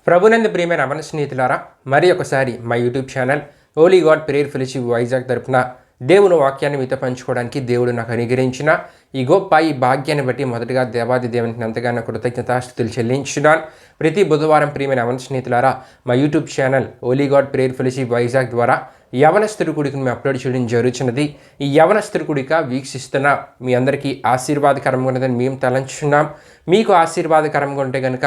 ప్రభునందు ప్రియమైన అమన స్నేహితులారా, మరి ఒకసారి మా YouTube channel Holi God prayer fellowship Vizag తరపున దేవుని వాక్యాన్ని మీతో పంచుకోవడానికి దేవుడు నాకు అనుగ్రహించిన ఈ గొప్ప ఈ భాగ్యాన్ని బట్టి మొదటగా దేవాది దేవునికి ఎంతగానో కృతజ్ఞతాస్తుతులు చెల్లించున్నాను. ప్రతి బుధవారం ప్రియమైన అమన స్నేహితులారా, మా YouTube channel Holi God prayer fellowship Vizag ద్వారా యవనస్తుడి కూడికను మేము అప్లోడ్ చేయడం జరుగుతున్నది. ఈ యవనస్తుడి కూడిక వీక్షిస్తున్న మీ అందరికీ ఆశీర్వాదకరంగా ఉన్నదని మేము తలంచున్నాం. మీకు ఆశీర్వాదకరంగా ఉంటే కనుక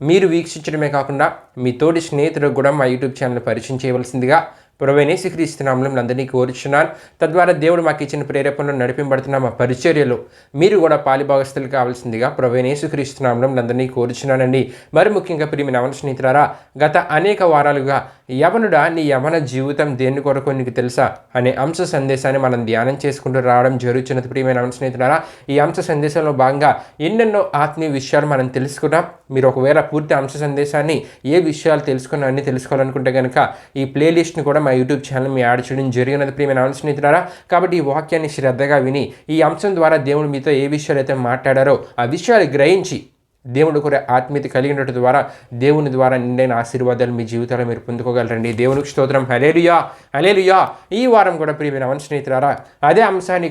మీరు వీక్షించడమే కాకుండా మీ తోటి స్నేహితులకు కూడా మా యూట్యూబ్ ఛానల్ పరిచయం చేయవలసిందిగా ప్రభువైన యేసుక్రీస్తు నామములో అందరినీ కోరుచున్నాను. తద్వారా దేవుడు మాకు ఇచ్చిన ప్రేరేపణలో నడిపింపబడుతున్న మా పరిచర్యలో మీరు కూడా పాలిభాగస్తులు కావాల్సిందిగా ప్రభువైన యేసుక్రీస్తు నామములో అందరినీ కోరుచున్నానండి. మరి ముఖ్యంగా ప్రియమైన యవన స్నేహితులారా, గత అనేక వారాలుగా యవనుడా నీ యవన జీవితం దేని కొరకు నీకు తెలుసా అనే అంశ సందేశాన్ని మనం ధ్యానం చేసుకుంటూ రావడం జరుగుతున్నది. ప్రియమైన యవన స్నేహితులారా, ఈ అంశ సందేశంలో భాగంగా ఎన్నెన్నో ఆత్మీయ విషయాలు మనం తెలుసుకున్నాం. మీరు ఒకవేళ పూర్తి అంశ సందేశాన్ని ఏ విషయాలు తెలుసుకున్నా అన్ని తెలుసుకోవాలనుకుంటే కనుక ఈ ప్లేలిస్ట్ని కూడా మా యూట్యూబ్ ఛానల్ మీ యాడ్ చేయడం జరిగినది ప్రియమైన యవన స్నేహితులారా. కాబట్టి ఈ వాక్యాన్ని శ్రద్ధగా విని ఈ అంశం ద్వారా దేవుడు మీతో ఏ విషయాలు అయితే మాట్లాడారో ఆ విషయాలు గ్రహించి దేవుడు కూడా ఆత్మీయత కలిగినట్టు ద్వారా దేవుని ద్వారా నిండైన ఆశీర్వాదాలు మీ జీవితాల్లో మీరు పొందుకోగలరండి. దేవునికి స్తోత్రం. హల్లెలూయా హల్లెలూయా. ఈ వారం కూడా ప్రియమైన యవన స్నేహితులారా, అదే అంశాన్ని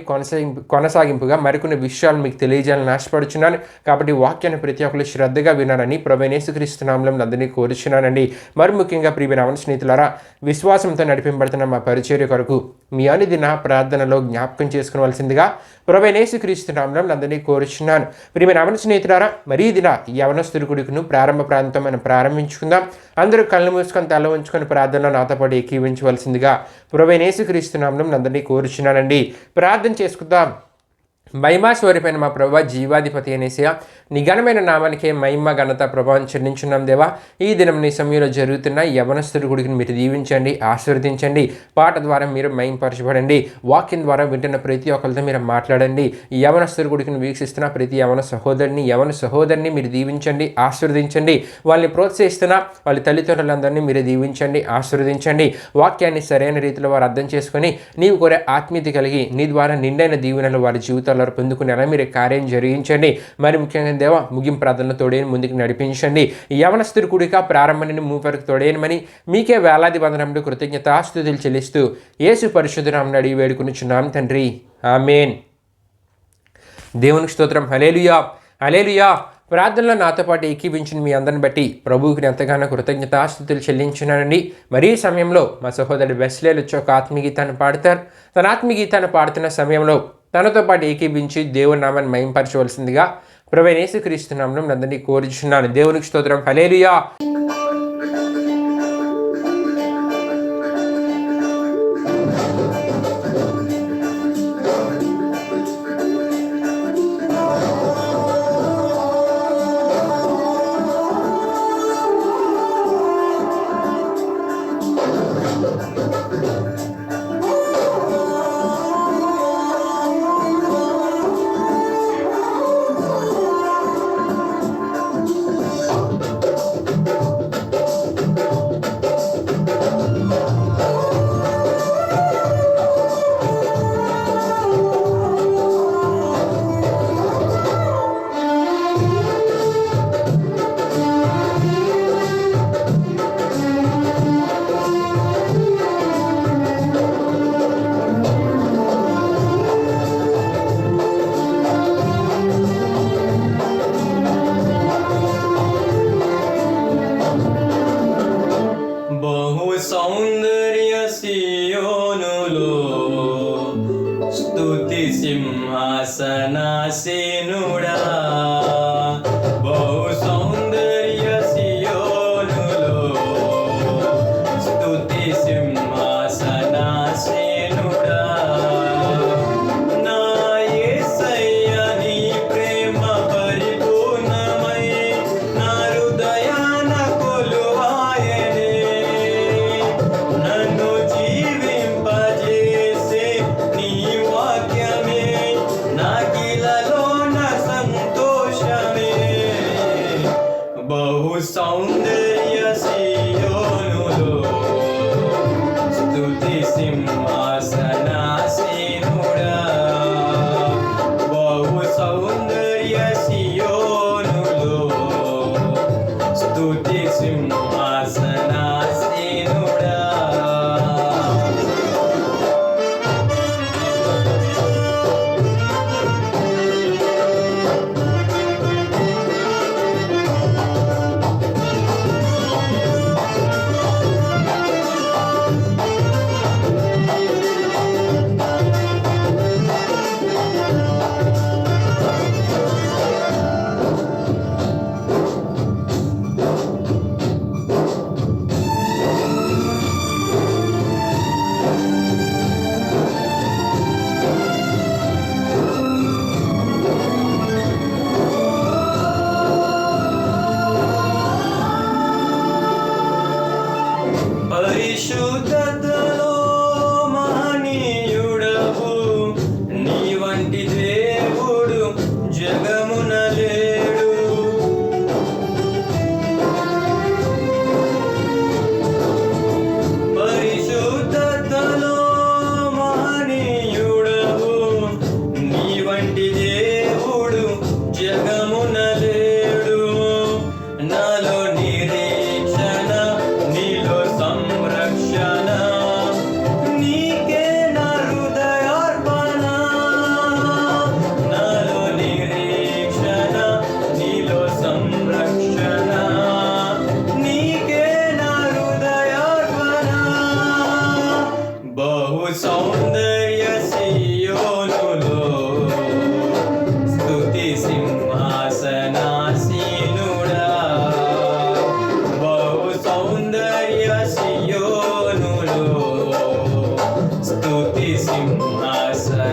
కొనసాగింపుగా మరికొన్ని విషయాలు మీకు తెలియజేయాలని ఆశపడుచున్నాను. కాబట్టి వాక్యాన్ని ప్రతి ఒక్కరు శ్రద్ధగా వినాలని ప్రభువైన యేసుక్రీస్తు నామములో అందరినీ కోరుచున్నానండి. మరి ముఖ్యంగా ప్రియమైన యవన స్నేహితులారా, విశ్వాసంతో నడిపింపబడుతున్న మా పరిచర్య కొరకు మీ అనుదిన ప్రార్థనలో జ్ఞాపకం చేసుకోవాల్సిందిగా ప్రభువైన యేసుక్రీస్తు నామములో అందరినీ కోరుచున్నాను. ప్రియమైన యవన స్నేహితులారా, మరి యవనస్తుడి కూడికను ప్రారంభ ప్రాంతం మనం ప్రారంభించుకుందాం. అందరూ కళ్ళు మూసుకొని తల ఉంచుకొని ప్రార్థనలో నాతో పాటు ఏకీవించవలసిందిగా ప్రభువైన యేసుక్రీస్తు నామములో అందరినీ కోరుచున్నానండి. ప్రార్థన చేసుకుందాం. మహిమా స్వరూపైన మా ప్రభువా, జీవాధిపతి అనేసియా, నీ ఘనమైన నామానికే మహిమ ఘనత ప్రభావం చెల్లించున్నాం దేవా. ఈ దినం నీ సమయంలో జరుగుతున్న యవనస్తుడి గుడికి మీరు దీవించండి, ఆశీర్వదించండి. పాట ద్వారా మీరు మహిమపరచబడండి. వాక్యం ద్వారా వింటున్న ప్రతి ఒక్కరితో మీరు మాట్లాడండి. ఈ యవనస్తుడి గుడికి వీక్షిస్తున్న ప్రతి యవన సహోదరిని మీరు దీవించండి, ఆశీర్వదించండి. వాళ్ళని ప్రోత్సహిస్తున్న వాళ్ళ తల్లిదండ్రులందరినీ మీరు దీవించండి, ఆశీర్వదించండి. వాక్యాన్ని సరైన రీతిలో వారు అర్థం చేసుకొని నీవు కోరే ఆత్మీయత కలిగి నీ ద్వారా నిండైన దీవెనలు వారి జీవితాల్లో పొందుకునేలా మీరు కార్యం జరిగించండి. మరి ముఖ్యంగా దేవా, ముగింపు ప్రార్థనలు తోడేని ముందుకు నడిపించండి. యవనస్తుడి కూడిక ప్రారంభాన్ని మూవరకు తోడేయమని మీకే వేలాది వందనములు కృతజ్ఞతాస్తుతులు చెల్లిస్తూ యేసు పరిశుద్ధ నామమున అడిగి వేడుకొనుచున్నాం తండ్రి, ఆమేన్. దేవునికి స్తోత్రం. హల్లెలూయా హల్లెలూయా. ప్రార్థనలో నాతో పాటు ఏకీవించిన మీ అందరిని బట్టి ప్రభువుకి ఎంతగానో కృతజ్ఞతాస్తుతులు చెల్లించున్నానండి. మరీ సమయంలో మా సహోదరుడు వెస్లేలు వచ్చి ఒక ఆత్మీయగీతాన్ని పాడతారు. తన ఆత్మీయగీతాన్ని పాడుతున్న సమయంలో తనతో పాటు ఏకీభించి దేవుని నామాన్ని మహిమపరచవలసిందిగా ప్రభువైన యేసుక్రీస్తు నామమున అందరినీ కోరుచున్నాను. దేవునికి స్తోత్రం. హల్లెలూయా. పరిశుద్ధతలో మహనీయుడవు, నీ వంటి దేవుడు జగమున లేడు. పరిశుద్ధతలో మహనీయుడవు, నీ వంటి దేవుడు జగమున లేడు. నాలో నిరీక్షణ, నీలో సంరక్షణ, నీకే నా హృదయార్పణ. నాలో నిరీక్షణ, నీలో సంరక్షణ, నీకే నా హృదయార్పణ. బహు సౌందర్య సియోనులో స్తుతి సింహాసనాసీనుడా. బహు సౌందర్య సియోనులో స్తుతి సింహాసనాసీనుడా.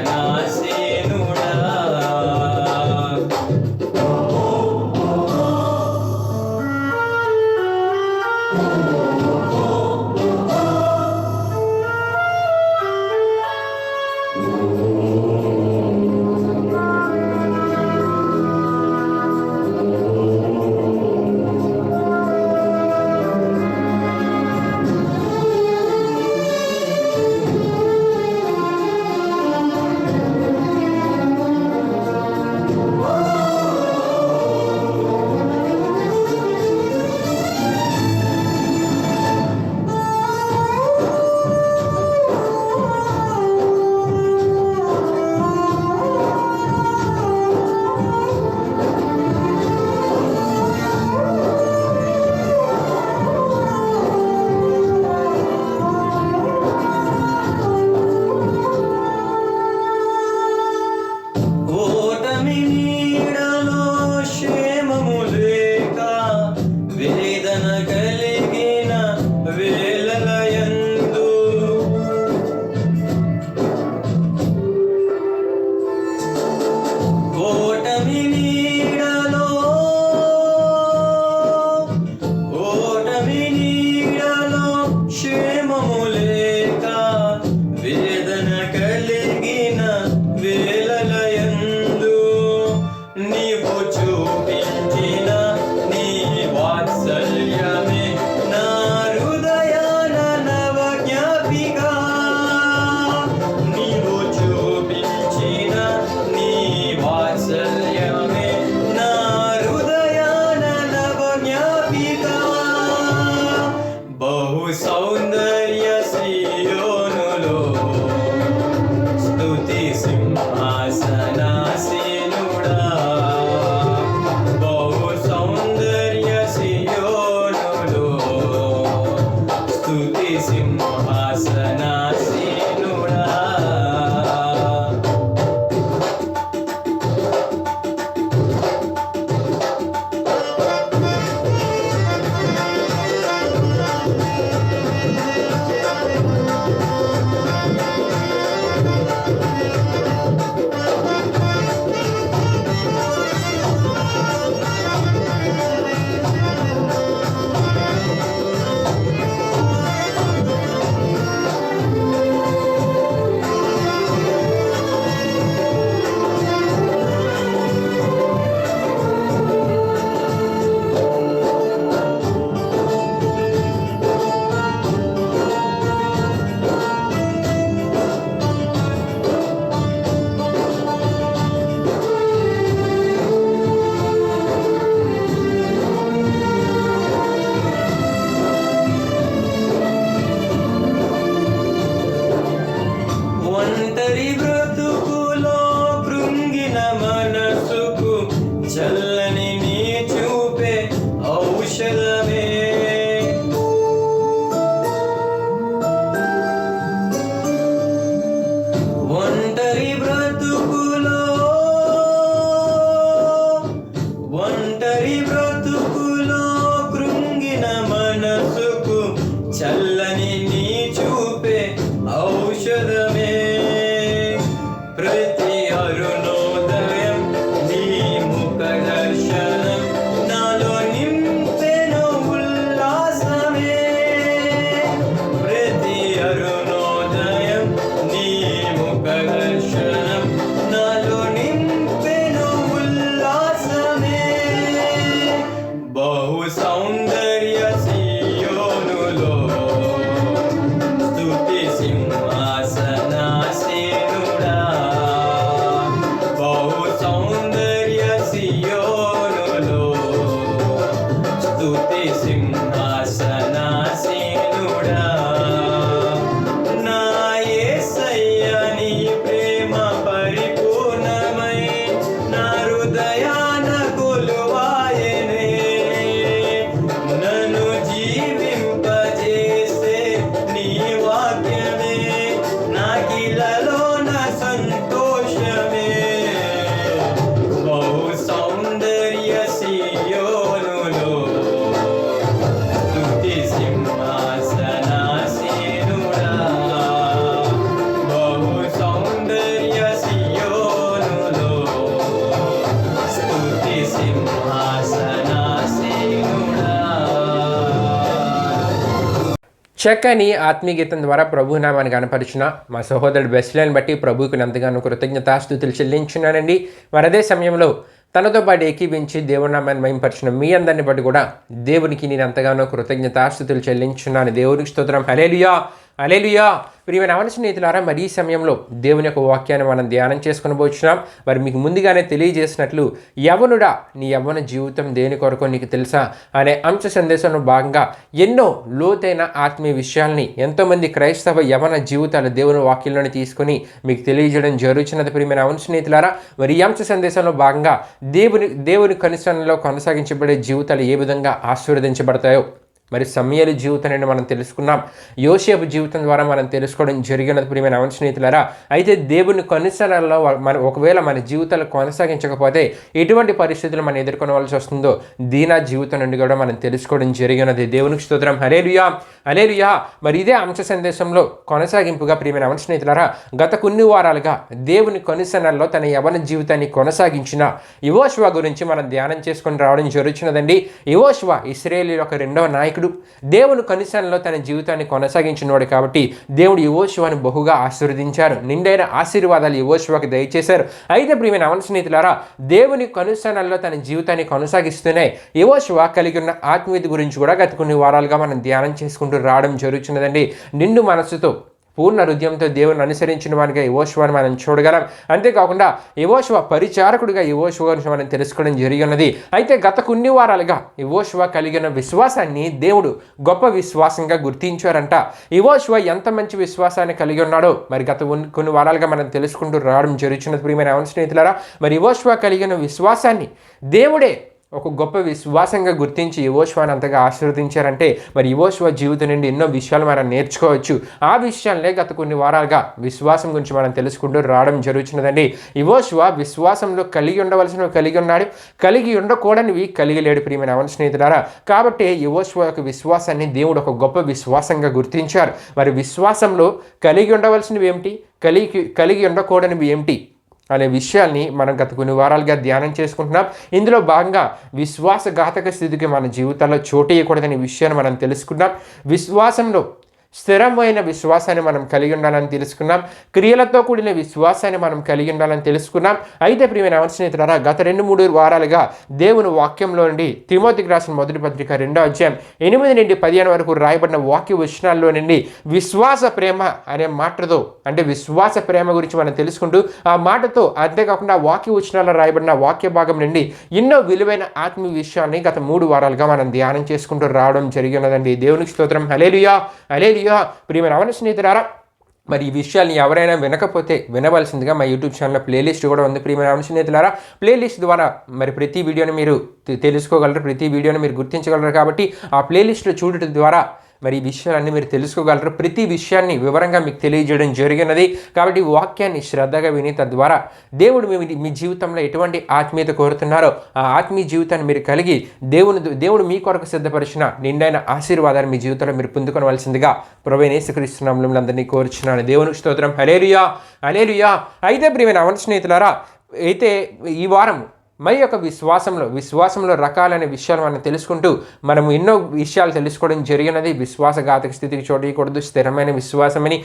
ఓటమి నీడలో క్షేమము లేక, వేదన కలిగిన వేళలయందు, ఓటమి నీడలో, ఓటమి నీడలో క్షేమము లేక, వేదన కలిగిన వేళలయందు, నీవు చూపించిన నీ వాత్సల్యమే నా హృదయాన నవ జ్ఞాపిక. నీవు చూపించిన నీ వాత్సల్యమే నా హృదయాన నవ జ్ఞాపిక. బహు సౌందర్య సియోనులో స్తుతి సింహాసనాసీనుడా. బహు సౌందర్య సియోనులో స్తుతి సింహాసనాసీనుడా. ఒంటరి బ్రతుకులో కృంగిన మనసుకు చల్లని నీ చూపే ఔషధమే. ఒంటరి బ్రతుకులో, ఒంటరి బ్రతుకులో కృంగిన మనసుకు చల్లని నీ చూపే ఔషధమే. ప్రతి అరుణోదయం నీ ముఖ దర్శనం నాలో నింపెను ఉల్లాసమే. జీవింపజేసే నీ వాక్యమే నాకిలలో నా సంతోషమే బహు సౌందర్య సియోనులో స్తుతి సింహాసనాసీనుడా బహు సౌందర్య సియోనులో స్తుతి సింహాసనాసీనుడా. చక్కని ఆత్మీయగీతం ద్వారా ప్రభు నామాన్ని కనపరిచిన మా సహోదరుడు బెస్లైన్ బట్టి ప్రభువుకి ఎంతగానో కృతజ్ఞతాస్తుతులు చెల్లించున్నానండి. మరి అదే సమయంలో తనతో పాటు ఏకీవించి దేవుని నామాన్ని మహింపరిచిన మీ అందరిని బట్టి కూడా దేవునికి నేను ఎంతగానో కృతజ్ఞతాస్తుతులు చెల్లించున్నాను. దేవునికి స్తోత్రం. హల్లెలూయా, హల్లెలూయా. ప్రియమైన అవన స్నేహితులారా, మరి ఈ సమయంలో దేవుని యొక్క వాక్యాన్ని మనం ధ్యానం చేసుకుని పోతున్నాం. మరి మీకు ముందుగానే తెలియజేసినట్లు యవ్వనుడా నీ యవ్వన జీవితం దేని కొరకు నీకు తెలుసా అనే అంశ సందేశంలో భాగంగా ఎన్నో లోతైన ఆత్మీయ విషయాల్ని ఎంతోమంది క్రైస్తవ యవ్వన జీవితాలు దేవుని వాక్యంలోని తీసుకొని మీకు తెలియజేయడం జరుగుతున్నది. ప్రియమైన అవన స్నేహితులారా, మరి ఈ అంశ సందేశంలో భాగంగా దేవుని కనుసరణలో కొనసాగించబడే జీవితాలు ఏ విధంగా ఆశీర్వదించబడతాయో మరి సమయలు జీవితాన్ని మనం తెలుసుకున్నాం. యోసేపు జీవితం ద్వారా మనం తెలుసుకోవడం జరిగినది. ప్రియమైన అవన స్నేహితులారా, అయితే దేవుని కనుసరణలో ఒకవేళ మన జీవితాలు కొనసాగించకపోతే ఎటువంటి పరిస్థితులు మనం ఎదుర్కొనవలసి వస్తుందో దీనా జీవితం నుండి కూడా మనం తెలుసుకోవడం జరిగినది. దేవునికి స్తోత్రం. హల్లెలూయా, హల్లెలూయా. మరి ఇదే అంశ సందేశంలో కొనసాగింపుగా ప్రియమైన అవన స్నేహితులారా, గత కొన్ని వారాలుగా దేవుని కనుసరణలో తన యవ్వన జీవితాన్ని కొనసాగించిన యెహోషువ గురించి మనం ధ్యానం చేసుకొని రావడం జరుగుతున్నదండి. యెహోషువ ఇశ్రాయేలీయుల యొక్క రెండవ నాయకుడు. దేవుని కనుసరణలో తన జీవితాన్ని కొనసాగించినవాడు కాబట్టి దేవుడు యెహోషువను బహుగా ఆశీర్వదించారు. నిండైన ఆశీర్వాదాలు యెహోషువకు దయచేశారు. అయితే ప్రియమైన అవన స్నేహితులారా, దేవుని కనుసరణలో తన జీవితాన్ని కొనసాగిస్తూనే యెహోషువ కలిగి ఉన్న ఆత్మీయత గురించి కూడా గత కొన్ని వారాలుగా మనం ధ్యానం చేసుకుంటూ రావడం జరుగుతున్నదండి. నిండు మనసుతో పూర్ణ హృదయంతో దేవుని అనుసరించిన వానిగా యెహోషువను మనం చూడగలం. అంతేకాకుండా యెహోషువ పరిచారకుడిగా యెహోషువ గురించి మనం తెలుసుకోవడం జరిగినది. అయితే గత కొన్ని వారాలుగా యెహోషువ కలిగిన విశ్వాసాన్ని దేవుడు గొప్ప విశ్వాసంగా గుర్తించారంట. యెహోషువ ఎంత మంచి విశ్వాసాన్ని కలిగి ఉన్నాడో మరి గత కొన్ని వారాలుగా మనం తెలుసుకుంటూ రావడం జరుగుతున్నది. ప్రియమైన అవన స్నేహితులారా, మరి యెహోషువ కలిగిన విశ్వాసాన్ని దేవుడే ఒక గొప్ప విశ్వాసంగా గుర్తించి యెహోషువను అంతగా ఆశీర్వదించారంటే మరి యెహోషువ జీవితం నుండి ఎన్నో విషయాలు మనం నేర్చుకోవచ్చు. ఆ విషయాలనే గత కొన్ని వారాలుగా విశ్వాసం గురించి మనం తెలుసుకుంటూ రావడం జరుగుతున్నదండి. యెహోషువ విశ్వాసంలో కలిగి ఉండవలసినవి కలిగి ఉన్నాడు, కలిగి ఉండకూడనివి కలిగి లేడు. ప్రియమైన అవన స్నేహితులారా, కాబట్టి యెహోషువ యొక్క విశ్వాసాన్ని దేవుడు ఒక గొప్ప విశ్వాసంగా గుర్తించారు. మరి విశ్వాసంలో కలిగి ఉండవలసినవి ఏమిటి, కలిగి ఉండకూడనివి ఏమిటి అనే విషయాల్ని మనం గత కొన్ని వారాలుగా ధ్యానం చేసుకుంటున్నాం. ఇందులో భాగంగా విశ్వాసఘాతక స్థితికి మన జీవితాల్లో చోటు ఇవ్వకూడదనే విషయాన్ని మనం తెలుసుకున్నాం. విశ్వాసంలో స్థిరమైన విశ్వాసాన్ని మనం కలిగి ఉండాలని తెలుసుకున్నాం. క్రియలతో కూడిన విశ్వాసాన్ని మనం కలిగి ఉండాలని తెలుసుకున్నాం. అయితే ప్రియమైన అవన స్నేహితులారా, గత 2-3 వారాలుగా దేవుని వాక్యంలో నుండి తిమోతికి రాసిన మొదటి పత్రిక 2వ అధ్యాయం 8 నుండి 15 వరకు రాయబడిన వాక్య వచనాల్లో నుండి విశ్వాస ప్రేమ అనే మాటతో అంటే విశ్వాస ప్రేమ గురించి మనం తెలుసుకుంటూ ఆ మాటతో అంతేకాకుండా వాక్య వచనాల్లో రాయబడిన వాక్య భాగం నుండి ఎన్నో విలువైన ఆత్మీయ విషయాన్ని గత 3 వారాలుగా మనం ధ్యానం చేసుకుంటూ రావడం జరిగినదండి. దేవునికి స్తోత్రం. హల్లెలూయా, హల్లెలూయా. ప్రియమైన అవన స్నేహితులారా, మరి ఈ విషయాల్ని ఎవరైనా వినకపోతే వినవలసిందిగా మా యూట్యూబ్ ఛానల్లో ప్లేలిస్ట్ కూడా ఉంది. ప్రియమైన అవన స్నేహితులారా, ప్లేలిస్ట్ ద్వారా మరి ప్రతి వీడియోని మీరు తెలుసుకోగలరు, ప్రతి వీడియోని మీరు గుర్తించగలరు. కాబట్టి ఆ ప్లేలిస్ట్లో చూడటం ద్వారా మరి ఈ విషయాలన్నీ మీరు తెలుసుకోగలరు. ప్రతి విషయాన్ని వివరంగా మీకు తెలియజేయడం జరిగినది. కాబట్టి వాక్యాన్ని శ్రద్ధగా విని తద్వారా దేవుడు మీ జీవితంలో ఎటువంటి ఆత్మీయత కోరుతున్నారో ఆ ఆత్మీయ జీవితాన్ని మీరు కలిగి దేవుడు మీ కొరకు సిద్ధపరిచిన నిండైన ఆశీర్వాదాన్ని మీ జీవితంలో మీరు పొందుకోవలసిందిగా ప్రభువైన యేసుక్రీస్తు నామములో అందరినీ కోరుచున్నాను. దేవునికి స్తోత్రం. హల్లెలూయా, హల్లెలూయా. అయితే ప్రియమైన అవన స్నేహితులారా, అయితే ఈ వారం మరి యొక్క విశ్వాసంలో రకాలైన విషయాలు మనం తెలుసుకుంటూ మనము ఎన్నో విషయాలు తెలుసుకోవడం జరిగినది. విశ్వాసఘాతక స్థితికి చోటకూడదు, స్థిరమైన విశ్వాసమని,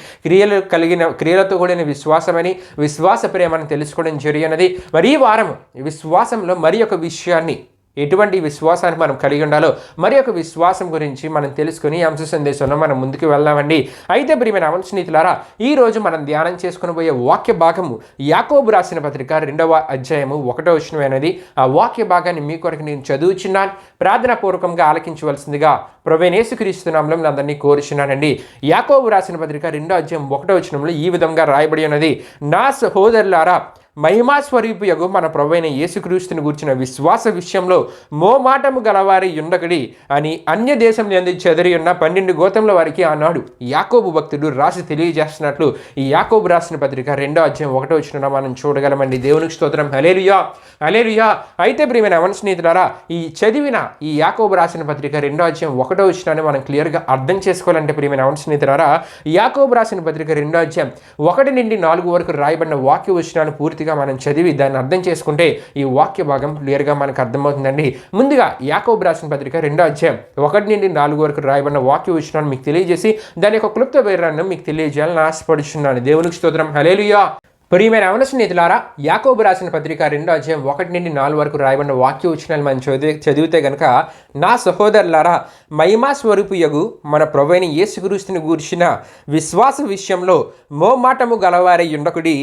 క్రియలతో కూడిన విశ్వాసమని, విశ్వాస ప్రేమని తెలుసుకోవడం జరిగినది. మరి ఈ వారం విశ్వాసంలో మరి యొక్క విషయాన్ని ఎటువంటి విశ్వాసాన్ని మనం కలిగి ఉండాలో మరి ఒక విశ్వాసం గురించి మనం తెలుసుకుని అంశ సందేశంలో మనం ముందుకు వెళ్దామండి. అయితే ప్రియమైన అవన స్నేహితులారా, ఈరోజు మనం ధ్యానం చేసుకుని పోయే వాక్య భాగము యాకోబు రాసిన పత్రిక 2వ అధ్యాయము 1వ వచనమైనది. ఆ వాక్య భాగాన్ని మీ కొరకు నేను చదువుచున్నాను. ప్రార్థనాపూర్వకంగా ఆలకించవలసిందిగా ప్రభువైన యేసుక్రీస్తు నామములో అందరినీ కోరుచున్నానండి. యాకోబు రాసిన పత్రిక 2వ అధ్యాయం 1వ వచనంలో ఈ విధంగా రాయబడి ఉన్నది. నా సహోదరులారా, మహిమా స్వరూపియగు మన ప్రభువైన యేసుక్రీస్తుని గూర్చిన విశ్వాస విషయంలో మోమాటము గలవారి ఉండకడి అని అన్య దేశం యందు చెదరి ఉన్న 12 గోత్రముల వారికి ఆనాడు యాకోబు భక్తుడు రాసి తెలియజేస్తున్నట్లు ఈ యాకోబు రాసిన పత్రిక 2వ అధ్యాయం 1వ వచనం మనం చూడగలమండి. దేవునికి స్తోత్రం. హల్లెలూయా, హల్లెలూయా. అయితే ప్రియమైన అవన స్నేహితులారా, ఈ చదివిన ఈ యాకోబు రాసిన పత్రిక 2వ అధ్యాయం 1వ వచనాన్ని మనం క్లియర్గా అర్థం చేసుకోవాలంటే ప్రియమైన అవన స్నేహితులారా, యాకోబు రాసిన పత్రిక 2వ అధ్యాయం 1 నుండి 4 వరకు రాయబడిన వాక్య వచనాలు పూర్తిగా మనం చదివి దాన్ని అర్థం చేసుకుంటే ఈ వాక్య భాగం క్లియర్గా మనకు అర్థమవుతుందండి. ముందుగా యాకోబు రాసిన పత్రిక 2వ అధ్యాయం 1 నుండి 4 వరకు రాయబడిన వాక్య వచనాన్ని మీకు తెలియజేసి దాని యొక్క క్లుప్త వివరణను మీకు తెలియజేయాలని ఆశపడుచున్నాను. దేవునికి స్తోత్రం. హల్లెలూయా. ప్రియమైన అవన స్నేహితులారా, యాకోబు రాసిన పత్రిక 2వ అధ్యాయం 1 నుండి 4 వరకు రాయబడిన వాక్య వచనాలు మనం చదివితే గనుక, నా సహోదరులారా, మహిమా స్వరూపియగు మన ప్రభువైన యేసుక్రీస్తుని గూర్చిన విశ్వాస విషయంలో మోమాటము గలవారై ఉండకుడి.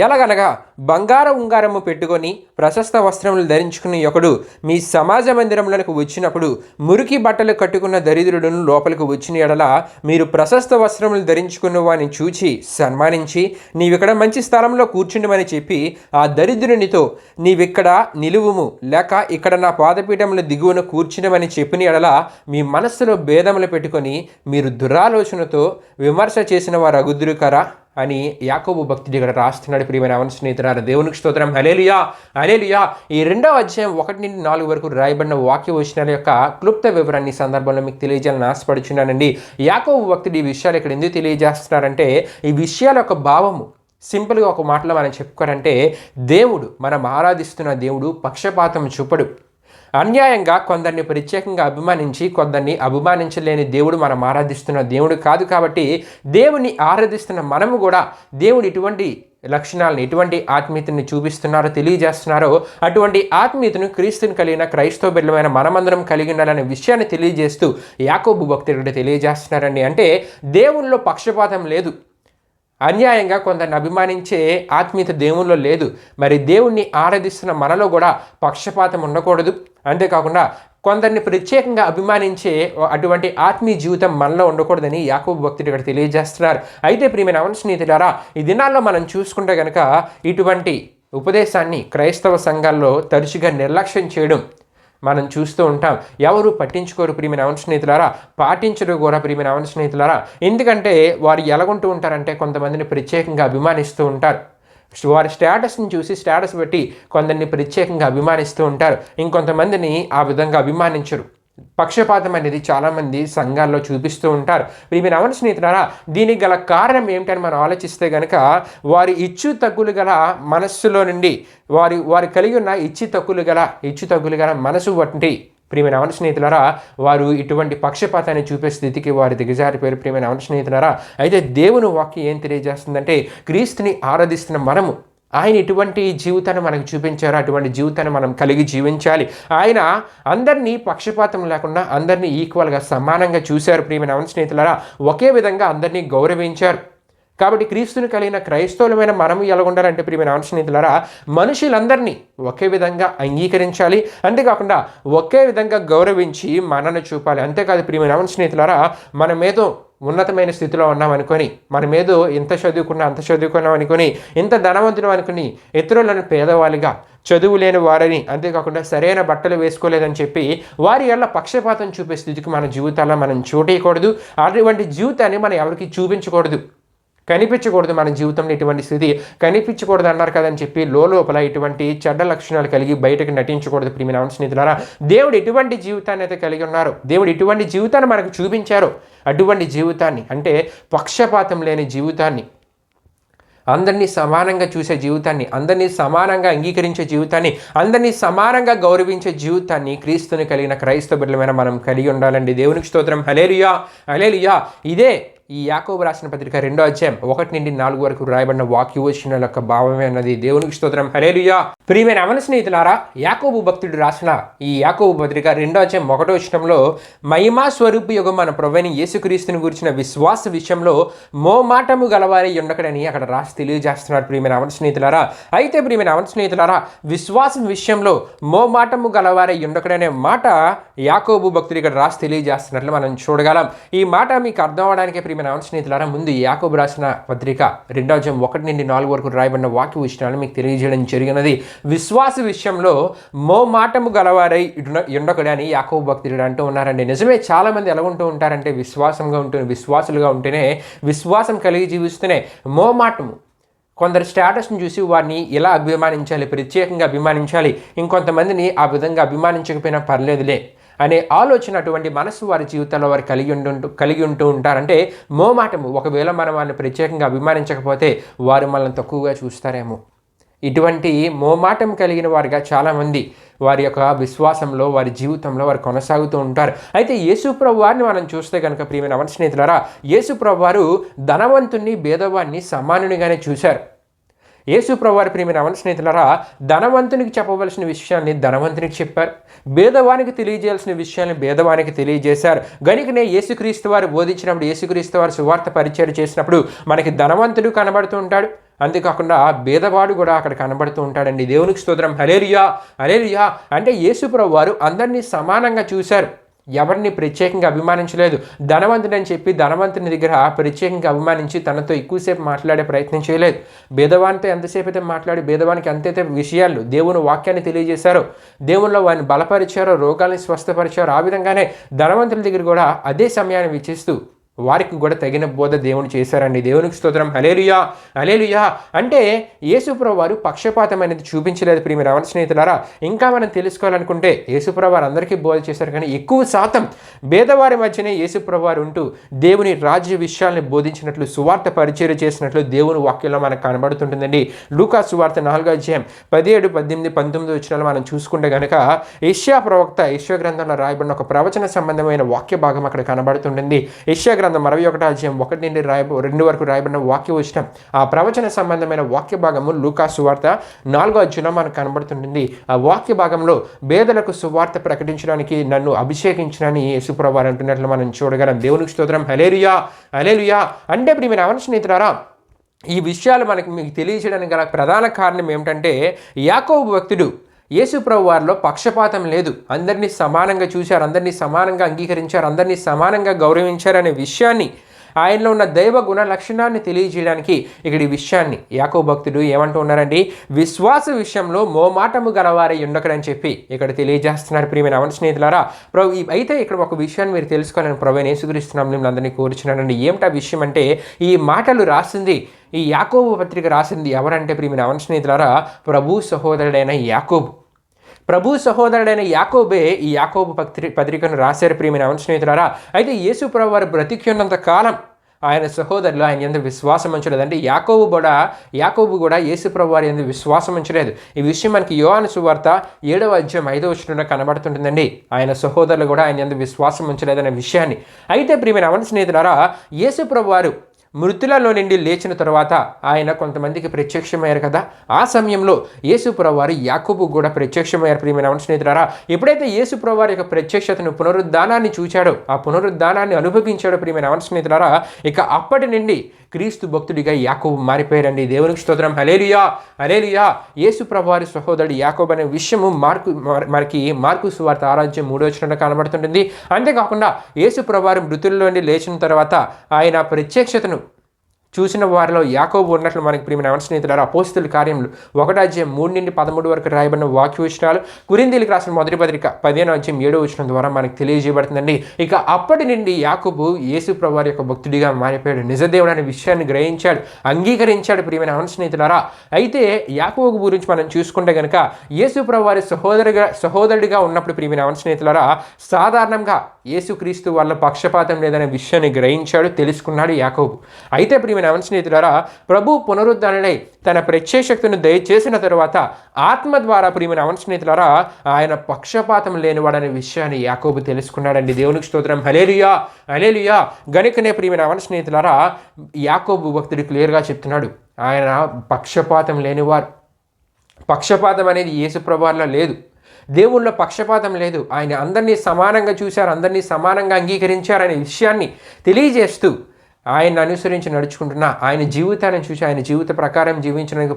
ఎలాగనగా బంగారు ఉంగారము పెట్టుకొని ప్రశస్త వస్త్రములు ధరించుకుని ఒకడు మీ సమాజ మందిరములకు వచ్చినప్పుడు మురికి బట్టలు కట్టుకున్న దరిద్రుడును లోపలికి వచ్చిన ఎడల మీరు ప్రశస్త వస్త్రములు ధరించుకున్న వారిని చూచి సన్మానించి, నీవిక్కడ మంచి స్థలంలో కూర్చుండమని చెప్పి ఆ దరిద్రునితో, నీవిక్కడ నిలువుము, లేక ఇక్కడ నా పాదపీఠముల దిగువన కూర్చుండమని చెప్పిన ఎడల మీ మనస్సులో భేదములు పెట్టుకొని మీరు దురాలోచనతో విమర్శ చేసిన వారు అగుదురు కరా అని యాకోబు భక్తుడు ఇక్కడ రాస్తున్నాడు. ప్రియమైన అవన స్నేహితులారా, దేవునికి స్తోత్రం. హల్లెలూయా, హల్లెలూయా. ఈ 2వ అధ్యాయం 1 నుండి 4 వరకు రాయబడిన వాక్య వచనాల యొక్క క్లుప్త వివరాన్ని సందర్భంలో మీకు తెలియజేయాలని ఆశపడుచున్నానండి. యాకోబు భక్తుడు ఈ విషయాలు ఇక్కడ ఎందుకు తెలియజేస్తున్నారంటే, ఈ విషయాల యొక్క భావము సింపుల్గా ఒక మాటలో మనం చెప్పుకోవాలంటే, దేవుడు, మనం ఆరాధిస్తున్న దేవుడు పక్షపాతం చూపడు. అన్యాయంగా కొందరిని ప్రత్యేకంగా అభిమానించి కొందరిని అభిమానించలేని దేవుడు మనం ఆరాధిస్తున్న దేవుడు కాదు. కాబట్టి దేవుని ఆరాధిస్తున్న మనము కూడా దేవుడు ఇటువంటి లక్షణాలను, ఎటువంటి ఆత్మీయతని చూపిస్తున్నారో తెలియజేస్తున్నారో అటువంటి ఆత్మీయతను క్రీస్తుని కలిగిన క్రైస్తవ బిడ్డలమైన మనమందరం కలిగి ఉండాలనే విషయాన్ని తెలియజేస్తూ యాకోబు భక్తుడు తెలియజేస్తున్నారండి. అంటే దేవునిలో పక్షపాతం లేదు. అన్యాయంగా కొందరిని అభిమానించే ఆత్మీయత దేవునిలో లేదు. మరి దేవుణ్ణి ఆరాధిస్తున్న మనలో కూడా పక్షపాతం ఉండకూడదు. అంతేకాకుండా కొందరిని ప్రత్యేకంగా అభిమానించే అటువంటి ఆత్మీయ జీవితం మనలో ఉండకూడదని యాకోబు భక్తుడు ఇక్కడ తెలియజేస్తున్నారు. అయితే ప్రియమైన అవన స్నేహితులారా, ఈ దినాల్లో మనం చూసుకుంటే కనుక ఇటువంటి ఉపదేశాన్ని క్రైస్తవ సంఘాల్లో తరచుగా నిర్లక్ష్యం చేయడం మనం చూస్తూ ఉంటాం. ఎవరు పట్టించుకోరు ప్రియమైన అవన స్నేహితులారా, పాటించరు కూడా ప్రియమైన అవన స్నేహితులారా. ఎందుకంటే వారు ఎలాగుంటూ ఉంటారంటే, కొంతమందిని ప్రత్యేకంగా అభిమానిస్తూ ఉంటారు. వారి స్టేటస్ని చూసి స్టేటస్ బట్టి కొందరిని ప్రత్యేకంగా అభిమానిస్తూ ఉంటారు, ఇంకొంతమందిని ఆ విధంగా అభిమానించరు. పక్షపాతం అనేది చాలామంది సంఘాల్లో చూపిస్తూ ఉంటారు. ప్రియమైన అవన స్నేహితులారా, దీనికి గల కారణం ఏమిటని మనం ఆలోచిస్తే కనుక, వారి ఇచ్చు తగ్గులు గల మనస్సులో నుండి వారి కలిగి ఉన్న ఇచ్చు తగ్గులు గల మనసు వంటి ప్రియమైన అవన స్నేహితులారా, వారు ఇటువంటి పక్షపాతాన్ని చూపే స్థితికి వారి దిగజారిపోయారు. ప్రియమైన అవన స్నేహితులారా, అయితే దేవుని వాక్యం ఏం తెలియజేస్తుందంటే, క్రీస్తుని ఆరాధిస్తున్న మనము ఆయన ఇటువంటి జీవితాన్ని మనకు చూపించారు. అటువంటి జీవితాన్ని మనం కలిగి జీవించాలి. ఆయన అందరినీ పక్షపాతం లేకుండా అందరినీ ఈక్వల్గా సమానంగా చూశారు. ప్రియమైన అవన స్నేహితులారా, ఒకే విధంగా అందరినీ గౌరవించారు. కాబట్టి క్రీస్తుని కలిగిన క్రైస్తవులమైన మనము ఎలా ఉండాలంటే ప్రియమైన అవన స్నేహితులారా, మనుషులందరినీ ఒకే విధంగా అంగీకరించాలి. అంతేకాకుండా ఒకే విధంగా గౌరవించి మనను చూపాలి. అంతేకాదు ప్రియమైన అవన స్నేహితులారా, మనమేదో ఉన్నతమైన స్థితిలో ఉన్నామనుకొని, మనమేదో ఇంత చదువుకున్నాం అనుకొని, ఇంత ధనవంతులు అనుకుని ఇతరులను పేదవాళ్ళుగా, చదువు లేని వారని, అంతేకాకుండా సరైన బట్టలు వేసుకోలేదని చెప్పి వారి వల్ల పక్షపాతం చూపే స్థితికి మన జీవితాల్లో మనం చూడకూడదు. అటువంటి జీవితాన్ని మనం ఎవరికి చూపించకూడదు, కనిపించకూడదు. మన జీవితంలో ఇటువంటి స్థితి కనిపించకూడదు అన్నారు కదని చెప్పి లోపల ఇటువంటి చెడ్డ లక్షణాలు కలిగి బయటకు నటించకూడదు. ప్రియమైన అవన స్నేహితులారా, దేవుడు ఎటువంటి జీవితాన్ని అయితే కలిగి ఉన్నారో, దేవుడు ఎటువంటి జీవితాన్ని మనకు చూపించారో అటువంటి జీవితాన్ని, అంటే పక్షపాతం లేని జీవితాన్ని, అందరినీ సమానంగా చూసే జీవితాన్ని, అందరినీ సమానంగా అంగీకరించే జీవితాన్ని, అందరినీ సమానంగా గౌరవించే జీవితాన్ని క్రీస్తుని కలిగిన క్రైస్తవ బిడ్డలమైన మనం కలిగి ఉండాలండి. దేవునికి స్తోత్రం. హల్లెలూయా, హల్లెలూయా. ఇదే ఈ యాకోబు రాసిన పత్రిక 2వ అధ్యాయం 1 నుండి 4 వరకు రాయబడిన వాక్య వచనాల యొక్క భావమే అన్నది. దేవునికి స్తోత్రం. హల్లెలూయా. ప్రియమైన అవన స్నేహితులారా, యాకోబు భక్తుడు రాసిన ఈ యాకోబు పత్రిక 2వ అధ్యాయం 1వ వచనంలో మహిమా స్వరూపియగు మన ప్రభువైన యేసుక్రీస్తుని గురించిన విశ్వాస విషయంలో మోమాటము గలవారై ఉండకడని అక్కడ రాసి తెలియజేస్తున్నారు. ప్రియమైన అవన స్నేహితులారా, అయితే ప్రియమైన అవన స్నేహితులారా, విశ్వాసం విషయంలో మోమాటము గలవారై ఉండకడనే మాట యాకోబు భక్తుడు ఇక్కడ రాసి తెలియజేస్తున్నట్లు మనం చూడగలం. ఈ మాట మీకు అర్థం అవడానికి ప్రియమైన ప్రియమైన స్నేహితులారా, ముందు యాకోబు రాసిన పత్రిక 2:1-4 వరకు రాయబడిన వాక్య విషయాలను మీకు తెలియజేయడం జరిగినది. విశ్వాస విషయంలో మోమాటము గలవారై ఉండకూడని యాకోబు భక్తుడు అంటూ ఉన్నారండి. నిజమే, చాలామంది ఎలా ఉంటూ ఉంటారంటే విశ్వాసులుగా ఉంటేనే, విశ్వాసం కలిగి జీవిస్తూనే మోమాటము, కొందరు స్టేటస్ని చూసి వారిని ఇలా అభిమానించాలి, ప్రత్యేకంగా అభిమానించాలి, ఇంకొంతమందిని ఆ విధంగా అభిమానించకపోయినా పర్లేదులే అనే ఆలోచన, అటువంటి మనసు వారి జీవితాల్లో వారు కలిగి ఉంటూ ఉంటారంటే మోమాటము. ఒకవేళ మనం వారిని ప్రత్యేకంగా అభిమానించకపోతే వారు మనల్ని తక్కువగా చూస్తారేమో. ఇటువంటి మోమాటం కలిగిన వారిగా చాలామంది వారి యొక్క విశ్వాసంలో, వారి జీవితంలో వారు కొనసాగుతూ ఉంటారు. అయితే యేసుప్రభు వారిని మనం చూస్తే కనుక ప్రియమైన స్నేహితులారా, యేసుప్రభు వారు ధనవంతుణ్ణి, భేదవాన్ని సమానునిగానే చూశారు. యేసుప్రభు వారి ప్రియమైన స్నేహితులారా, ధనవంతునికి చెప్పవలసిన విషయాన్ని ధనవంతునికి చెప్పారు, భేదవానికి తెలియజేయాల్సిన విషయాన్ని భేదవానికి తెలియజేశారు. గనుకనే యేసుక్రీస్తు వారు బోధించినప్పుడు, యేసుక్రీస్తు వారు సువార్త పరిచయం చేసినప్పుడు మనకి ధనవంతుడు కనబడుతూ ఉంటాడు, అంతేకాకుండా భేదవాడు కూడా అక్కడ కనబడుతూ ఉంటాడండి. దేవునికి స్తోత్రం. హల్లెలూయా, హల్లెలూయా. అంటే యేసుప్రభు వారు అందరినీ సమానంగా చూశారు, ఎవరిని ప్రత్యేకంగా అభిమానించలేదు. ధనవంతుడని చెప్పి ధనవంతుని దగ్గర ప్రత్యేకంగా అభిమానించి తనతో ఎక్కువసేపు మాట్లాడే ప్రయత్నం చేయలేదు. భేదవానితో ఎంతసేపు అయితే మాట్లాడి భేదవానికి అంతైతే విషయాలు, దేవుని వాక్యాన్ని తెలియజేశారో, దేవునిలో వారిని బలపరిచారో, రోగాలను స్వస్థపరిచారో, ఆ విధంగానే ధనవంతుల దగ్గర కూడా అదే సమయాన్ని వెచ్చిస్తూ వారికి కూడా తగిన బోధ దేవుని చేశారండి. దేవునికి స్తోత్రం. హల్లెలూయా, హల్లెలూయా. అంటే యేసుప్రభు వారు పక్షపాతం అనేది చూపించలేదు ప్రియమైన స్నేహితులారా. ఇంకా మనం తెలుసుకోవాలనుకుంటే యేసుప్రభు వారు అందరికీ బోధ చేశారు, కానీ ఎక్కువ శాతం భేదవారి మధ్యనే యేసుప్రభు వారు ఉంటూ దేవుని రాజ్య విషయాల్ని బోధించినట్లు, సువార్త పరిచర్య చేసినట్లు దేవుని వాక్యంలో మనకు కనబడుతుంటుందండి. లూకా సువార్త 4:17, 17, 18, 19 వచనాలు మనం చూసుకుంటే కనుక యెషయా ప్రవక్త, యెషయా గ్రంథంలో రాయబడిన ఒక ప్రవచన సంబంధమైన వాక్య భాగం అక్కడ కనబడుతుంటుంది. యెషయా గ్రంథం 61:1-2 వరకు రాయబడిన వాక్య వచనం, ఆ ప్రవచన సంబంధమైన వాక్య భాగము లూకా సువార్త 4వ అధ్యాయంలో మనకు కనబడుతుంటుంది. ఆ వాక్య భాగంలో పేదలకు సువార్త ప్రకటించడానికి నన్ను అభిషేకించినని యేసుప్రభు వారు అంటున్నట్లు మనం చూడగలం. దేవునికి స్తోత్రం. హల్లెలూయా, హల్లెలూయా. అంటే ప్రియమైన స్నేహితులారా, ఈ విషయాలు మీకు తెలియజేయడానికి గల ప్రధాన కారణం ఏమిటంటే, యాకోబు భక్తుడు యేసుప్రభు వారిలో పక్షపాతం లేదు, అందరినీ సమానంగా చూశారు, అందరినీ సమానంగా అంగీకరించారు, అందరినీ సమానంగా గౌరవించారనే విషయాన్ని, ఆయనలో ఉన్న దైవ గుణ లక్షణాన్ని తెలియజేయడానికి ఇక్కడ ఈ విషయాన్ని యాకోబు భక్తుడు ఏమంటూ ఉన్నారండి, విశ్వాస విషయంలో మోమాటము గలవారై ఉండకడని చెప్పి ఇక్కడ తెలియజేస్తున్నారు. ప్రియమైన స్నేహితులారా, అయితే ఇక్కడ ఒక విషయాన్ని మీరు తెలుసుకోవాలని ప్రభువైన యేసుక్రీస్తు మిమ్మల్ని అందరినీ కోరుచున్నానండి. ఏమిటా విషయం అంటే, ఈ మాటలు రాసింది, ఈ యాకోబు పత్రిక రాసింది ఎవరంటే ప్రియమైన స్నేహితులారా, ప్రభు సహోదరుడైన యాకోబు. ప్రభు సహోదరుడైన యాకోబే ఈ యాకోబు పత్రికను రాశారు ప్రియమైన స్నేహితులారా. అయితే యేసుప్రభు వారు బ్రతికినంత కాలం ఆయన సహోదరులు ఆయన యందు విశ్వాసం ఉంచలేదు. అంటే యాకోబు కూడా యేసుప్రభు వారి యందు విశ్వాసం ఉంచలేదు. ఈ విషయం మనకి యోహాను సువార్త 7వ అధ్యాయం 5వ వచనంలో కనబడుతుంటుందండి. ఆయన సహోదరులు కూడా ఆయన యందు విశ్వాసం ఉంచలేదనే విషయాన్ని. అయితే ప్రియమైన స్నేహితులారా, యేసుప్రభు వారు మృతులలో నుండి లేచిన తర్వాత ఆయన కొంతమందికి ప్రత్యక్షమయ్యారు కదా, ఆ సమయంలో యేసుప్రభు వారు యాకోబు కూడా ప్రత్యక్షమయ్యారు ప్రియమైన స్నేహితులారా. ఎప్పుడైతే యేసుప్రభు వారి యొక్క ప్రత్యక్షతను, పునరుద్ధానాన్ని చూచాడో, ఆ పునరుద్ధానాన్ని అనుభవించాడో ప్రియమైన స్నేహితులారా, ఇక అప్పటి నుండి క్రీస్తు భక్తుడిగా యాకోబు మారిపోయారండి. దేవునికి స్తోత్రం. హల్లెలూయా, హల్లెలూయా. యేసుప్రభు వారి సహోదరుడు యాకోబు అనే విషయము మార్కు సువార్త 6వ అధ్యాయం 3వ వచనంలో కనబడుతుంటుంది. అంతేకాకుండా యేసుప్రభు వారు మృతుల్లో నుండి లేచిన తర్వాత ఆయన ప్రత్యక్షతను చూసిన వారిలో యాకోబు ఉన్నట్లు మనకి ప్రియమైన స్నేహితులారా, అపోస్తలుల కార్యములు 1వ అధ్యాయం 3-13 వరకు రాయబడిన వాక్య విషయాలు, కొరింథీయులకు రాసిన మొదటి పత్రిక 15వ అధ్యాయం 7వ వచనం ద్వారా మనకు తెలియజేయబడుతుందండి. ఇక అప్పటి నుండి యాకోబు యేసుప్రభు వారి యొక్క భక్తుడిగా మారిపోయాడు, నిజదేవుడు అనే విషయాన్ని గ్రహించాడు, అంగీకరించాడు ప్రియమైన స్నేహితులారా. అయితే యాకోబు గురించి మనం చూసుకుంటే కనుక యేసుప్రభు వారి సహోదరుడిగా ఉన్నప్పుడు ప్రియమైన స్నేహితులారా, సాధారణంగా యేసుక్రీస్తు వాళ్ళ పక్షపాతం లేదనే విషయాన్ని గ్రహించాడు, తెలుసుకున్నాడు యాకోబు. అయితే ప్రియమైన స్నేహితులారా, ప్రభు పునరుద్ధరణై తన ప్రత్యక్షతను దయచేసిన తరువాత ఆత్మ ద్వారా ప్రియమైన స్నేహితులారా, ఆయన పక్షపాతం లేనివాడనే విషయాన్ని యాకోబు తెలుసుకున్నాడండి. దేవునికి స్తోత్రం. హల్లెలూయా, హల్లెలూయా. గనుకనే ప్రియమైన స్నేహితులారా, యాకోబు భక్తుడు క్లియర్గా చెప్తున్నాడు, ఆయన పక్షపాతం లేనివారు. పక్షపాతం అనేది యేసుప్రభు వారిలో లేదు, దేవుళ్ళో పక్షపాతం లేదు. ఆయన అందరినీ సమానంగా చూశారు, అందరినీ సమానంగా అంగీకరించారనే విషయాన్ని తెలియజేస్తూ ఆయన అనుసరించి నడుచుకుంటున్నా, ఆయన జీవితాన్ని చూసి ఆయన జీవిత ప్రకారం జీవించడానికి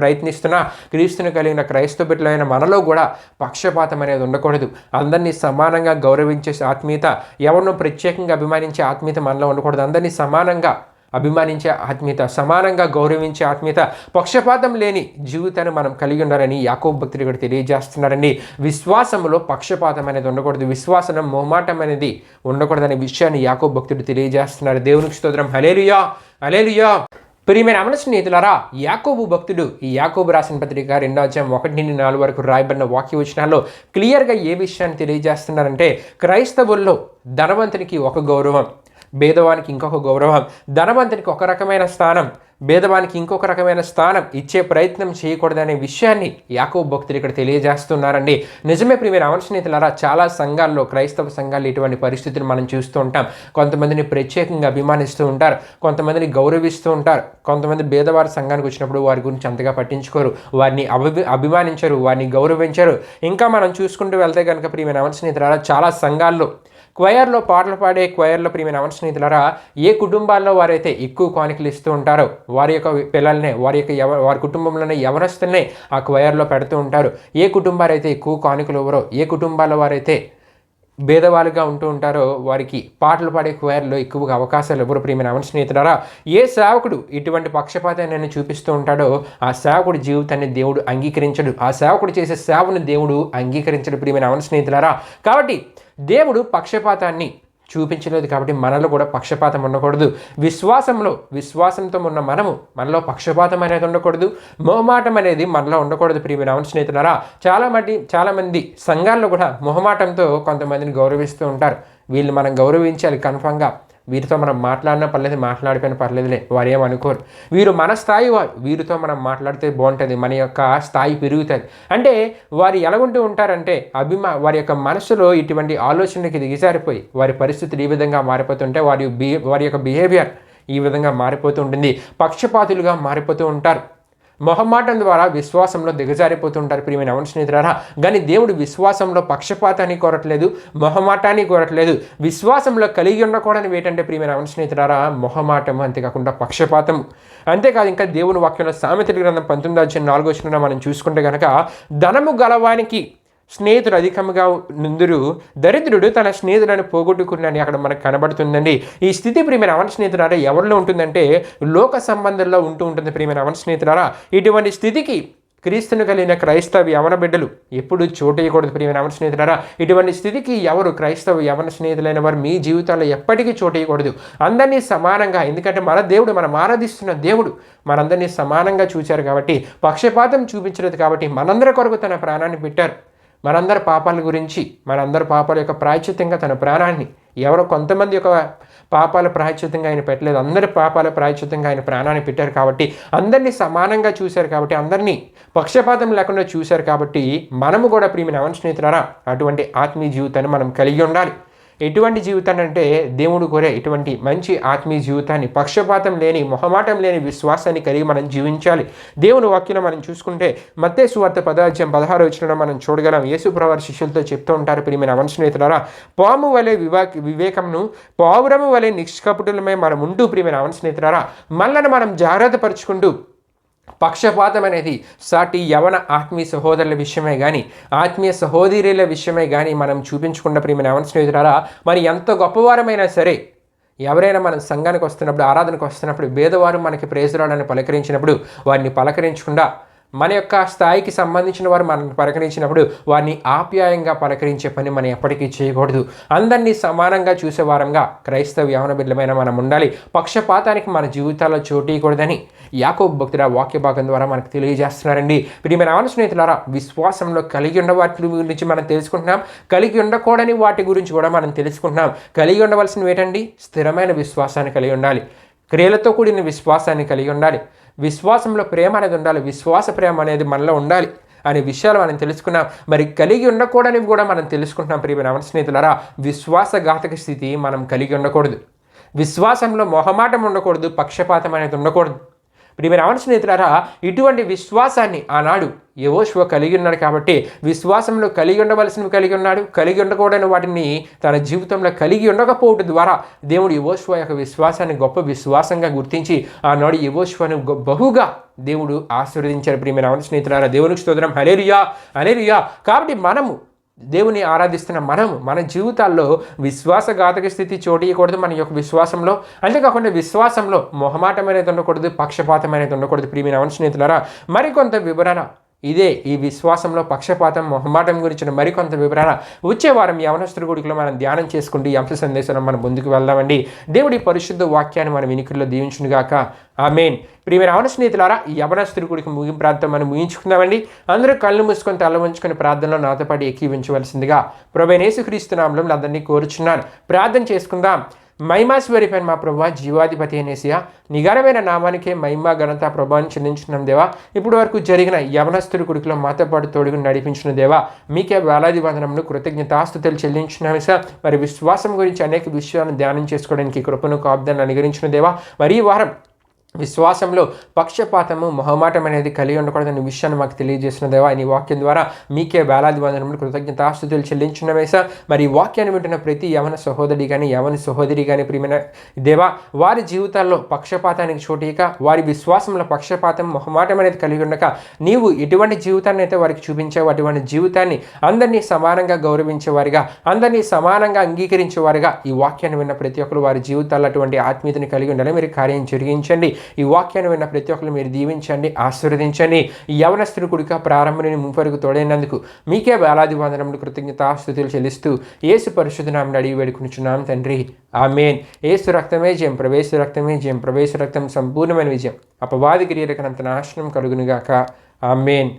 ప్రయత్నిస్తున్నా క్రీస్తుని కలిగిన క్రైస్తవ బిడ్డలైన మనలో కూడా పక్షపాతం అనేది ఉండకూడదు. అందరినీ సమానంగా గౌరవించే ఆత్మీయత, ఎవరినో ప్రత్యేకంగా అభిమానించే ఆత్మీయత మనలో ఉండకూడదు. అందరినీ సమానంగా అభిమానించే ఆత్మీయత, సమానంగా గౌరవించే ఆత్మీయత, పక్షపాతం లేని జీవితాన్ని మనం కలిగి ఉండాలని యాకోబు భక్తుడు ఇక్కడ తెలియజేస్తున్నారండి. విశ్వాసంలో పక్షపాతం అనేది ఉండకూడదు, విశ్వాసం మొహమాటం అనేది ఉండకూడదనే విషయాన్ని యాకోబు భక్తుడు తెలియజేస్తున్నారు. దేవునికి స్తోత్రం. హల్లెలూయా, హల్లెలూయా. ప్రియమైన అమల స్నేహితులారా, యాకోబు భక్తుడు ఈ యాకోబు రాసిన పత్రిక 2వ అధ్యాయం 1-4 వరకు రాయబడిన వాక్య వచనాల్లో క్లియర్గా ఏ విషయాన్ని తెలియజేస్తున్నారంటే, క్రైస్తవుల్లో ధనవంతునికి ఒక గౌరవం, భేదవానికి ఇంకొక గౌరవం, ధనవంతునికి ఒక రకమైన స్థానం, భేదవానికి ఇంకొక రకమైన స్థానం ఇచ్చే ప్రయత్నం చేయకూడదనే విషయాన్ని యాకోబు భక్తులు ఇక్కడ తెలియజేస్తున్నారండి. నిజమే ప్రియమైన అమల స్నేహితులారా, చాలా సంఘాల్లో, క్రైస్తవ సంఘాల్లో ఇటువంటి పరిస్థితులు మనం చూస్తూ ఉంటాం. కొంతమందిని ప్రత్యేకంగా అభిమానిస్తూ ఉంటారు, కొంతమందిని గౌరవిస్తూ ఉంటారు, కొంతమంది భేదవారి సంఘానికి వచ్చినప్పుడు వారి గురించి అంతగా పట్టించుకోరు, వారిని అభిమానించరు, వారిని గౌరవించరు. ఇంకా మనం చూసుకుంటూ వెళ్తే కనుక ప్రియమైన అమల స్నేహితులారా, చాలా సంఘాల్లో క్వయర్లో పాటలు పాడే క్వయర్లో ప్రియమైన అమల స్నేహితులారా, ఏ కుటుంబాల్లో వారైతే ఎక్కువ కానుకలు ఇస్తూ ఉంటారో వారి యొక్క పిల్లల్నే, వారి కుటుంబంలోనే యవనస్తుల్నే ఆ క్వయర్లో పెడుతూ ఉంటారు. ఏ కుటుంబాలు అయితే ఎక్కువ కానుకలు ఇవ్వరో, ఏ కుటుంబాల్లో వారైతే భేదవాళ్ళుగా ఉంటూ ఉంటారో వారికి పాటలు పాడే క్వయర్లో ఎక్కువగా అవకాశాలు ఇవ్వరు. ప్రియమైన అమల స్నేహితులారా, ఏ సేవకుడు ఇటువంటి పక్షపాతాన్ని చూపిస్తూ ఉంటాడో ఆ సేవకుడి జీవితాన్ని దేవుడు అంగీకరించడు, ఆ సేవకుడు చేసే సేవను దేవుడు అంగీకరించడు. ప్రియమైన అమల స్నేహితులారా, కాబట్టి దేవుడు పక్షపాతాన్ని చూపించలేదు, కాబట్టి మనలో కూడా పక్షపాతం ఉండకూడదు. విశ్వాసంతో ఉన్న మనలో పక్షపాతం అనేది ఉండకూడదు, మొహమాటం అనేది మనలో ఉండకూడదు. ప్రియమైన అమల స్నేహితులారా, చాలామంది సంఘాల్లో కూడా మొహమాటంతో కొంతమందిని గౌరవిస్తూ ఉంటారు. వీళ్ళు మనం గౌరవించాలి కన్ఫామ్గా, వీరితో మనం మాట్లాడినా పర్లేదు, మాట్లాడిపోయినా పర్లేదులే, వారు ఏమనుకోరు, వీరు మన స్థాయి వారు, వీరితో మనం మాట్లాడితే బాగుంటుంది, మన యొక్క స్థాయి పెరుగుతుంది అంటే వారు ఎలాగుంటూ ఉంటారంటే వారి యొక్క మనసులో ఇటువంటి ఆలోచనకి దిగజారిపోయి వారి పరిస్థితులు ఈ విధంగా మారిపోతుంటే వారి యొక్క బిహేవియర్ ఈ విధంగా మారిపోతూ ఉంటుంది, పక్షపాతులుగా మారిపోతూ ఉంటారు. మొహమాటం ద్వారా విశ్వాసంలో దిగజారిపోతుంటారు. ప్రియమైన అమల స్నేహితులారా, కానీ దేవుడు విశ్వాసంలో పక్షపాతాన్ని కోరట్లేదు, మొహమాటాన్ని కోరట్లేదు. విశ్వాసంలో కలిగి ఉండకూడని ఏంటంటే ప్రియమైన అమల స్నేహితులారా, మొహమాటం, అంతేకాకుండా పక్షపాతం. అంతేకాదు, ఇంకా దేవుని వాక్యంలో సామెతల గ్రంథం 19వ అధ్యాయం 4వ వచనంలో మనం చూసుకుంటే కనుక, ధనము గలవానికి స్నేహితుడు అధికముగా నుందురు, దరిద్రుడు తన స్నేహితులను పోగొట్టుకున్నాడని అక్కడ మనకు కనబడుతుందండి. ఈ స్థితి ప్రియమైన అమల స్నేహితులారా ఎవరిలో ఉంటుందంటే లోక సంబంధంలో ఉంటుంది. ప్రియమైన అమల స్నేహితులారా, ఇటువంటి స్థితికి క్రీస్తును కలిగిన క్రైస్తవ యవన బిడ్డలు ఎప్పుడు చోటేయకూడదు. ప్రియమైన అమల స్నేహితులారా, ఇటువంటి స్థితికి క్రైస్తవ యవన స్నేహితులైన వారు మీ జీవితాల్లో ఎప్పటికీ చోటేయకూడదు. అందరినీ సమానంగా, ఎందుకంటే మన దేవుడు, మనం ఆరాధిస్తున్న దేవుడు మనందరినీ సమానంగా చూశారు కాబట్టి, పక్షపాతం చూపించలేదు కాబట్టి, మనందరి కొరకు తన ప్రాణాన్ని పెట్టారు. మనందరి పాపాల గురించి, మనందరి పాపాల యొక్క ప్రాయశ్చిత్తంగా తన ప్రాణాన్ని, ఎవరో కొంతమంది యొక్క పాపాల ప్రాయశ్చిత్తంగా ఆయన పెట్టలేదు, అందరి పాపాల ప్రాయశ్చిత్తంగా ఆయన ప్రాణాన్ని పెట్టారు కాబట్టి, అందరినీ సమానంగా చూశారు కాబట్టి, అందరినీ పక్షపాతం లేకుండా చూశారు కాబట్టి, మనము కూడా ప్రియమైన అమల స్నేహితులారా అటువంటి ఆత్మీయ జీవితాన్ని మనం కలిగి ఉండాలి. ఎటువంటి జీవితాన్ని అంటే దేవుడు కోరే ఇటువంటి మంచి ఆత్మీయ జీవితాన్ని, పక్షపాతం లేని, మొహమాటం లేని విశ్వాసాన్ని కలిగి మనం జీవించాలి. దేవుని వాక్యం మనం చూసుకుంటే మత్తయి సువార్త 10వ అధ్యాయం 16వ వచనంలో మనం చూడగలం. యేసు ప్రభువు శిష్యులతో చెప్తూ ఉంటారు, ప్రియమైన అమల స్నేహితులారా, పాము వలె వివేకమును, పావురము వలె నిష్కపటులమే మనం ఉంటూ ప్రియమైన అమల స్నేహితులారా మనల్ని మనం జాగ్రత్త పరుచుకుంటూ, పక్షపాతం అనేది సాటి యవన ఆత్మీయ సహోదరుల విషయమే కానీ, ఆత్మీయ సహోదరుల విషయమే కానీ మనం చూపించకుండా ప్రియమైన అమల స్నేహితులారా, మరి ఎంత గొప్పవారమైనా సరే, ఎవరైనా మన సంఘానికి వస్తున్నప్పుడు, ఆరాధనకు వస్తున్నప్పుడు, భేదవారు మనకి ప్రైజ్ రావడాన్ని పలకరించినప్పుడు వారిని పలకరించకుండా, మన యొక్క స్థాయికి సంబంధించిన వారు మనల్ని పలకరించినప్పుడు వారిని ఆప్యాయంగా పలకరించే పని మనం ఎప్పటికీ చేయకూడదు. అందరినీ సమానంగా చూసేవారంగా క్రైస్తవ యవన బిడ్డలమైన మనం ఉండాలి. పక్షపాతానికి మన జీవితాల్లో చోటీయకూడదని యాకోబు భక్తుడు వాక్య భాగం ద్వారా మనకు తెలియజేస్తున్నారండి. ప్రియమైన అమల స్నేహితులారా, విశ్వాసంలో కలిగి ఉన్న వాటి గురించి మనం తెలుసుకుంటున్నాం, కలిగి ఉండకూడని వాటి గురించి కూడా మనం తెలుసుకుంటున్నాం. కలిగి ఉండవలసినవి ఏంటండి? స్థిరమైన విశ్వాసాన్ని కలిగి ఉండాలి, క్రియలతో కూడిన విశ్వాసాన్ని కలిగి ఉండాలి, విశ్వాసంలో ప్రేమ అనేది ఉండాలి, విశ్వాస ప్రేమ అనేది మనలో ఉండాలి అనే విషయాలు మనం తెలుసుకున్నాం. మరి కలిగి ఉండకూడనివి కూడా మనం తెలుసుకుంటున్నాం. ప్రియమైన అమల స్నేహితులారా, విశ్వాసఘాతక స్థితి మనం కలిగి ఉండకూడదు, విశ్వాసంలో మొహమాటం ఉండకూడదు, పక్షపాతం అనేది ఉండకూడదు. ప్రియమైన అవన స్నేహితులారా, ఇటువంటి విశ్వాసాన్ని ఆనాడు యెహోషువ కలిగి ఉన్నాడు కాబట్టి విశ్వాసంలో కలిగి ఉండవలసినవి కలిగి ఉన్నాడు. కలిగి ఉండకూడని వాటిని తన జీవితంలో కలిగి ఉండకపోవడం ద్వారా దేవుడు యెహోషువ యొక్క విశ్వాసాన్ని గొప్ప విశ్వాసంగా గుర్తించి ఆనాడు యెహోషువను బహుగా దేవుడు ఆశీర్వదించారు. ప్రియమైన అవన స్నేహితులారా, దేవునికి స్తోత్రం. హల్లెలూయా, హల్లెలూయా. కాబట్టి మనము దేవుని ఆరాధిస్తున్న మన జీవితాల్లో విశ్వాసఘాతక స్థితి చోటియకూడదు. మన యొక్క విశ్వాసంలో అంతేకాకుండా విశ్వాసంలో మొహమాటం అనేది ఉండకూడదు, పక్షపాతం అనేది ఉండకూడదు. ప్రియమైన అవన స్నేహితులారా, మరికొంత వివరణ ఈ విశ్వాసంలో పక్షపాతం మొహమాటం గురించిన మరికొంత వివరణ వచ్చే వారం యవనస్తుల గుడిలో మనం ధ్యానం చేసుకుంటూ ఈ అంశ సందేశంలో మనం ముందుకు వెళ్దామండి. దేవుడి పరిశుద్ధ వాక్యాన్ని మన వినికిల్లో దీవించునుగాక. ఆమేన్. ప్రియమైన అవన స్నేహితులారా, ఈ యవనస్తుల గుడికి ముగింపు ప్రార్థన మనం ముగించుకుందామండి. అందరూ కళ్ళు మూసుకొని తల వంచుకొని ప్రార్థనలో నాతో పాటు ఏకీవించవలసిందిగా ప్రభువైన యేసుక్రీస్తు నామములో అందరినీ కోరుచున్నాను. ప్రార్థన చేసుకుందాం. మహిమాశ్వరిపైన మా ప్రభా, జీవాధిపతి అనేసియా, నిఘనమైన నామానికే మహిమ ఘనత ప్రభావం చెల్లించున్నాం దేవా. ఇప్పటి వరకు జరిగిన యవనస్తుడి కుడికిలో మాతో పాటు తోడుగా నడిపించిన దేవా, మీకే వేలాది వందనములు కృతజ్ఞతాస్తుతులు చెల్లించున్నాం సార్. మరి విశ్వాసం గురించి అనేక విషయాలను ధ్యానం చేసుకోవడానికి కృపను కాపుదాన్ని అనుగ్రహించిన దేవా. మరి ఈ వారం విశ్వాసంలో పక్షపాతము మొహమాటం అనేది కలిగి ఉండకూడదనే విషయాన్ని మాకు తెలియజేసిన దేవా, ఈ వాక్యం ద్వారా మీకే వేలాది వందనములు కృతజ్ఞతాస్తుతులు చెల్లించున్నవే సార్. మరి ఈ వాక్యాన్ని వింటున్న ప్రతి యవన సహోదరి కానీ యవన సహోదరి కానీ ప్రియమైన దేవా, వారి జీవితాల్లో పక్షపాతానికి చోటీక, వారి విశ్వాసంలో పక్షపాతం మొహమాటం అనేది కలిగి ఉండక నీవు ఎటువంటి జీవితాన్ని అయితే వారికి చూపించావు అటువంటి జీవితాన్ని అందరినీ సమానంగా గౌరవించేవారిగా, అందరినీ సమానంగా అంగీకరించేవారిగా ఈ వాక్యాన్ని విన్న ప్రతి ఒక్కరు వారి జీవితాల్లో అటువంటి ఆత్మీయతని కలిగి ఉండాలి. మీరు కార్యం జరిగించండి. ఈ వాక్యాన్ని విన్న ప్రతి ఒక్కరు మీరు దీవించండి, ఆశీర్వదించండి. ఈ యవనస్తుని కుడిక ప్రారంభం ముంపరకు తోడైనందుకు మీకే వేలాది వందనములు కృతజ్ఞతాస్తుతులు చెల్లిస్తూ యేసు పరిశుద్ధ నామమున అడిగి వేడుకొనుచున్నాం తండ్రి. ఆమేన్. యేసు రక్తమే జయం, ప్రవేశ రక్తమే జయం, ప్రవేశ రక్తం సంపూర్ణమైన విజయం, అపవాది క్రియలకు అంత నాశనం కలుగునుగాక. ఆమేన్.